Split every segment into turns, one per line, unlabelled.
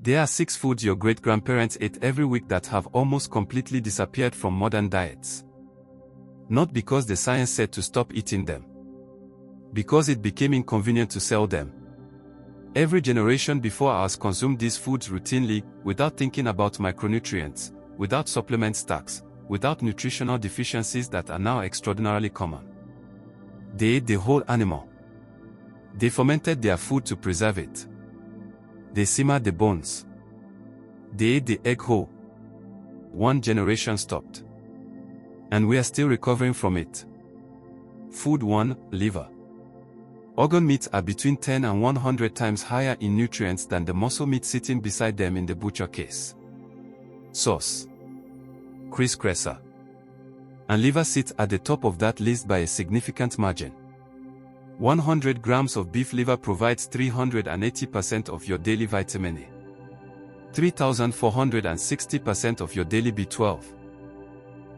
There are 6 foods your great-grandparents ate every week that have almost completely disappeared from modern diets. Not because the science said to stop eating them. Because it became inconvenient to sell them. Every generation before ours consumed these foods routinely, without thinking about micronutrients, without supplement stacks, without nutritional deficiencies that are now extraordinarily common. They ate the whole animal. They fermented their food to preserve it. They simmered the bones. They ate the egg whole. One generation stopped. And we are still recovering from it. Food 1, liver. Organ meats are between 10 and 100 times higher in nutrients than the muscle meat sitting beside them in the butcher case. Source: Kresser. And liver sits at the top of that list by a significant margin. 100 grams of beef liver provides 380% of your daily vitamin A, 3,460% of your daily B12,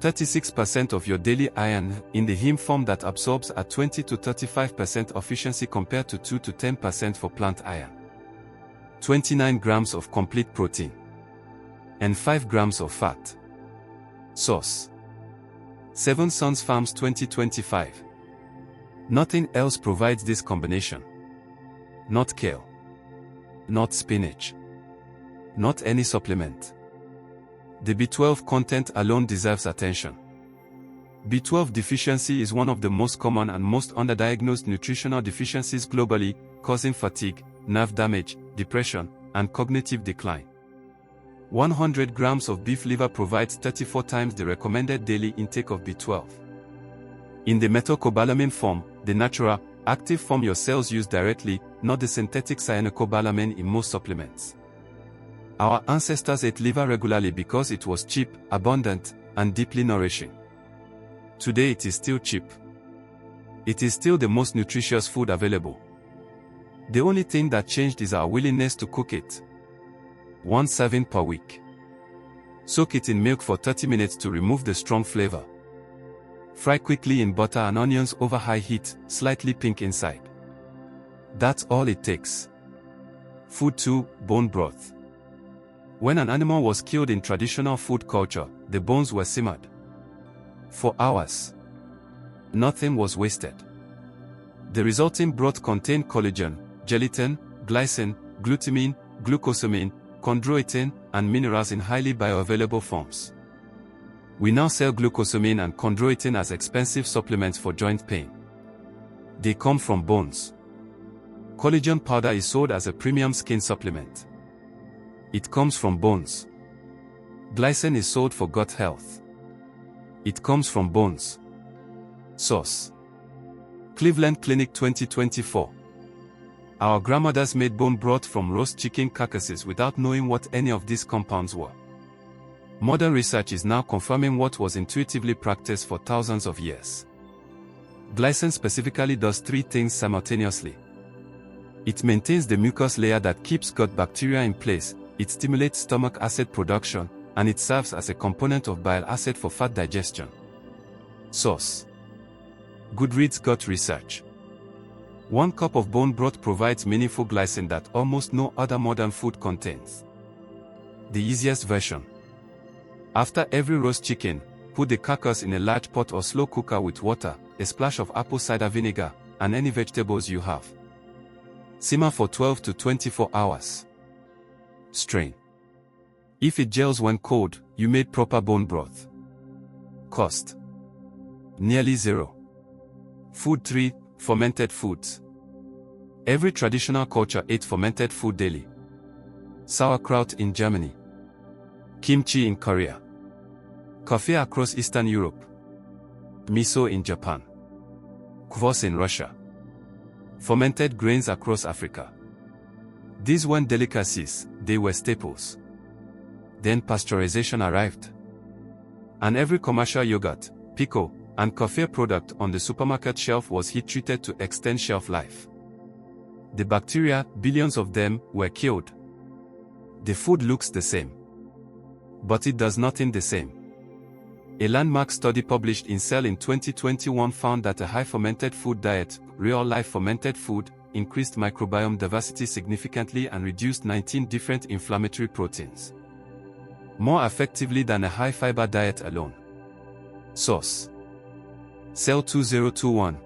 36% of your daily iron in the heme form that absorbs at 20 to 35% efficiency compared to 2 to 10% for plant iron, 29 grams of complete protein, and 5 grams of fat. Source: Seven Sons Farms 2025. Nothing else provides this combination. Not kale. Not spinach. Not any supplement. The B12 content alone deserves attention. B12 deficiency is one of the most common and most underdiagnosed nutritional deficiencies globally, causing fatigue, nerve damage, depression, and cognitive decline. 100 grams of beef liver provides 34 times the recommended daily intake of B12. In the methylcobalamin form, the natural, active form your cells use directly, not the synthetic cyanocobalamin in most supplements. Our ancestors ate liver regularly because it was cheap, abundant, and deeply nourishing. Today it is still cheap. It is still the most nutritious food available. The only thing that changed is our willingness to cook it. 1 serving per week. Soak it in milk for 30 minutes to remove the strong flavor. Fry quickly in butter and onions over high heat, slightly pink inside. That's all it takes. Food 2, bone broth. When an animal was killed in traditional food culture, the bones were simmered for hours. Nothing was wasted. The resulting broth contained collagen, gelatin, glycine, glutamine, glucosamine, chondroitin, and minerals in highly bioavailable forms. We now sell glucosamine and chondroitin as expensive supplements for joint pain. They come from bones. Collagen powder is sold as a premium skin supplement. It comes from bones. Glycine is sold for gut health. It comes from bones. Source: Cleveland Clinic 2024. Our grandmothers made bone broth from roast chicken carcasses without knowing what any of these compounds were. Modern research is now confirming what was intuitively practiced for thousands of years. Glycine specifically does 3 things simultaneously. It maintains the mucus layer that keeps gut bacteria in place, it stimulates stomach acid production, and it serves as a component of bile acid for fat digestion. Source: Goodreads Gut Research. 1 cup of bone broth provides meaningful glycine that almost no other modern food contains. The easiest version. After every roast chicken, put the carcass in a large pot or slow cooker with water, a splash of apple cider vinegar, and any vegetables you have. Simmer for 12 to 24 hours. Strain. If it gels when cold, you made proper bone broth. Cost: nearly zero. Food 3, fermented foods. Every traditional culture ate fermented food daily. Sauerkraut in Germany. Kimchi in Korea. Coffee across Eastern Europe. Miso in Japan. Kvass in Russia. Fermented grains across Africa. These weren't delicacies, they were staples. Then pasteurization arrived. And every commercial yogurt, pickle, and coffee product on the supermarket shelf was heat-treated to extend shelf life. The bacteria, billions of them, were killed. The food looks the same. But it does nothing the same. A landmark study published in Cell in 2021 found that a high fermented food diet, real-life fermented food, increased microbiome diversity significantly and reduced 19 different inflammatory proteins. More effectively than a high-fiber diet alone. Source: Cell 2021.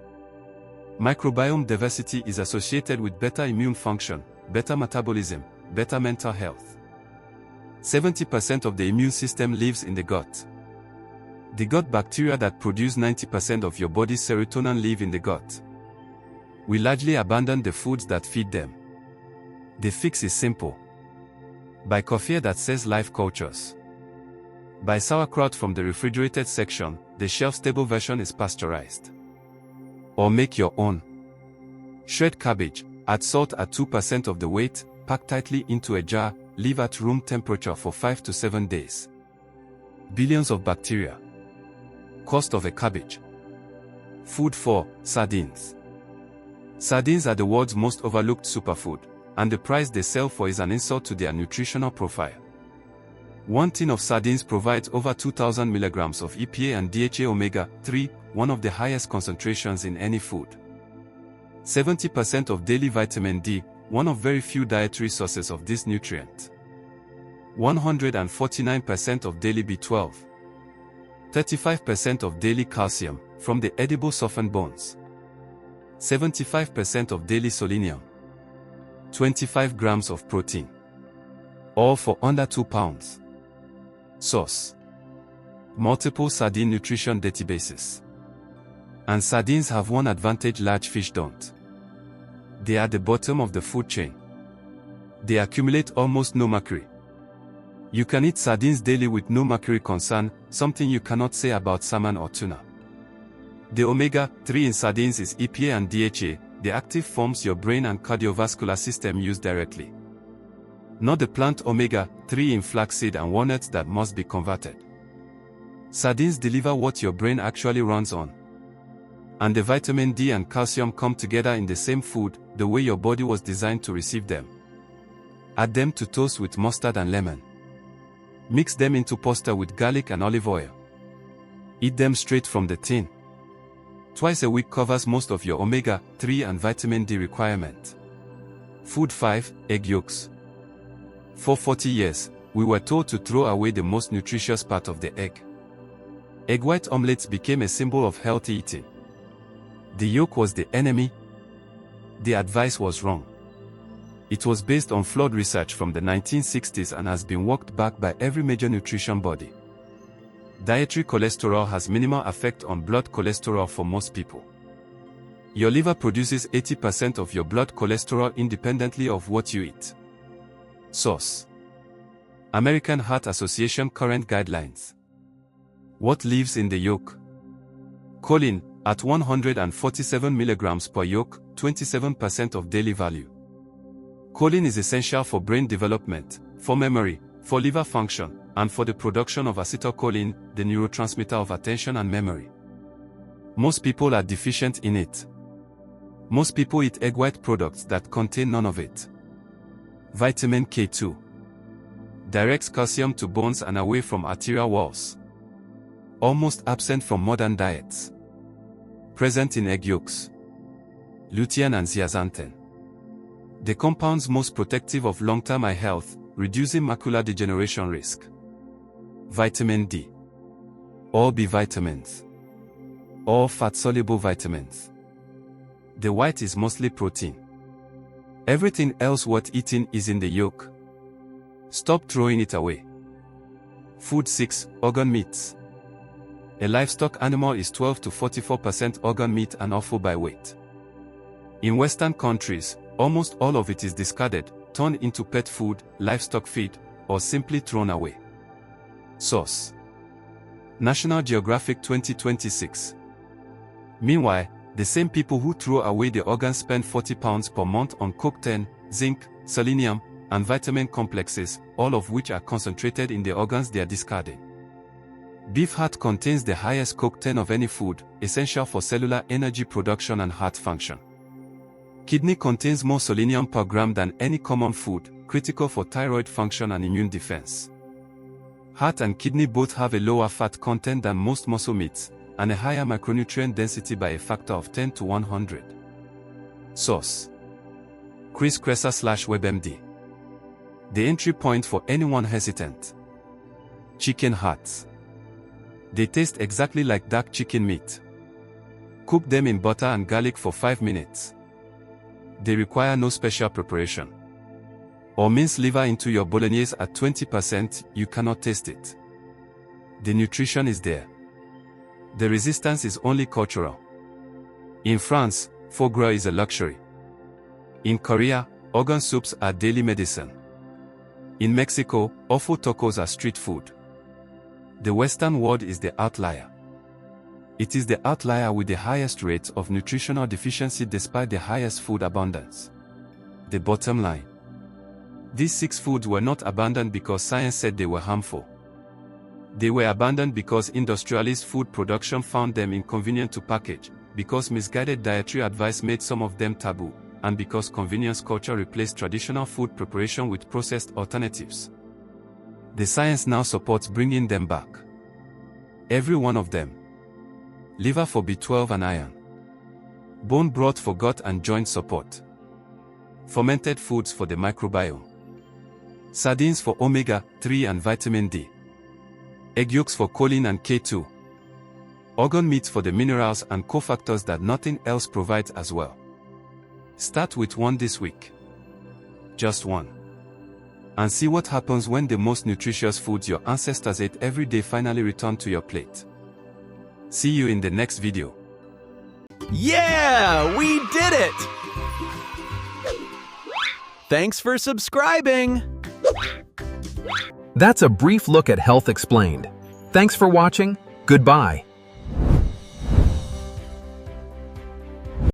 Microbiome diversity is associated with better immune function, better metabolism, better mental health. 70% of the immune system lives in the gut. The gut bacteria that produce 90% of your body's serotonin live in the gut. We largely abandon the foods that feed them. The fix is simple. Buy coffee that says Life Cultures. Buy sauerkraut from the refrigerated section, the shelf-stable version is pasteurized. Or make your own. Shred cabbage, add salt at 2% of the weight, pack tightly into a jar, leave at room temperature for 5 to 7 days. Billions of bacteria. Cost of a cabbage. Food for sardines. Sardines are the world's most overlooked superfood, and the price they sell for is an insult to their nutritional profile. One tin of sardines provides over 2,000 milligrams of EPA and DHA omega-3, one of the highest concentrations in any food. 70% of daily vitamin D, one of very few dietary sources of this nutrient. 149% of daily B12. 35% of daily calcium, from the edible softened bones. 75% of daily selenium. 25 grams of protein. All for under 2 pounds. Source: multiple sardine nutrition databases. And sardines have one advantage large fish don't. They are at the bottom of the food chain. They accumulate almost no mercury. You can eat sardines daily with no mercury concern, something you cannot say about salmon or tuna. The omega-3 in sardines is EPA and DHA, the active forms your brain and cardiovascular system use directly. Not the plant omega-3 in flaxseed and walnuts that must be converted. Sardines deliver what your brain actually runs on. And the vitamin D and calcium come together in the same food, the way your body was designed to receive them. Add them to toast with mustard and lemon. Mix them into pasta with garlic and olive oil. Eat them straight from the tin. Twice a week covers most of your omega-3 and vitamin D requirement. Food 5, egg yolks. For 40 years, we were told to throw away the most nutritious part of the egg. Egg white omelets became a symbol of healthy eating. The yolk was the enemy. The advice was wrong. It was based on flawed research from the 1960s and has been walked back by every major nutrition body. Dietary cholesterol has minimal effect on blood cholesterol for most people. Your liver produces 80% of your blood cholesterol independently of what you eat. Source: American Heart Association Current Guidelines. What lives in the yolk? Choline, at 147 mg per yolk, 27% of daily value. Choline is essential for brain development, for memory, for liver function, and for the production of acetylcholine, the neurotransmitter of attention and memory. Most people are deficient in it. Most people eat egg white products that contain none of it. Vitamin K2 directs calcium to bones and away from arterial walls. Almost absent from modern diets. Present in egg yolks. Lutein and zeaxanthin. The compounds most protective of long-term eye health, reducing macular degeneration risk. Vitamin D. All B vitamins. All fat-soluble vitamins. The white is mostly protein. Everything else worth eating is in the yolk. Stop throwing it away. Food 6, organ meats. A livestock animal is 12 to 44% organ meat and offal by weight. In Western countries, almost all of it is discarded, turned into pet food, livestock feed, or simply thrown away. Source: National Geographic 2026. Meanwhile, the same people who throw away the organs spend £40 per month on CoQ10, zinc, selenium, and vitamin complexes, all of which are concentrated in the organs they are discarding. Beef heart contains the highest CoQ10 of any food, essential for cellular energy production and heart function. Kidney contains more selenium per gram than any common food, critical for thyroid function and immune defense. Heart and kidney both have a lower fat content than most muscle meats, and a higher micronutrient density by a factor of 10 to 100. Source: Chris Kresser/WebMD. The entry point for anyone hesitant. Chicken hearts. They taste exactly like dark chicken meat. Cook them in butter and garlic for 5 minutes. They require no special preparation. Or mince liver into your bolognese at 20%, you cannot taste it. The nutrition is there. The resistance is only cultural. In France, foie gras is a luxury. In Korea, organ soups are daily medicine. In Mexico, offal tacos are street food. The Western world is the outlier. It is the outlier with the highest rates of nutritional deficiency despite the highest food abundance. The bottom line. These 6 foods were not abandoned because science said they were harmful. They were abandoned because industrialist food production found them inconvenient to package, because misguided dietary advice made some of them taboo, and because convenience culture replaced traditional food preparation with processed alternatives. The science now supports bringing them back. Every one of them. Liver for B12 and iron. Bone broth for gut and joint support. Fermented foods for the microbiome. Sardines for omega-3 and vitamin D. Egg yolks for choline and K2. Organ meats for the minerals and cofactors that nothing else provides as well. Start with one this week. Just one. And see what happens when the most nutritious foods your ancestors ate every day finally return to your plate. See you in the next video.
Yeah, we did it! Thanks for subscribing!
That's a brief look at Health Explained. Thanks for watching. Goodbye.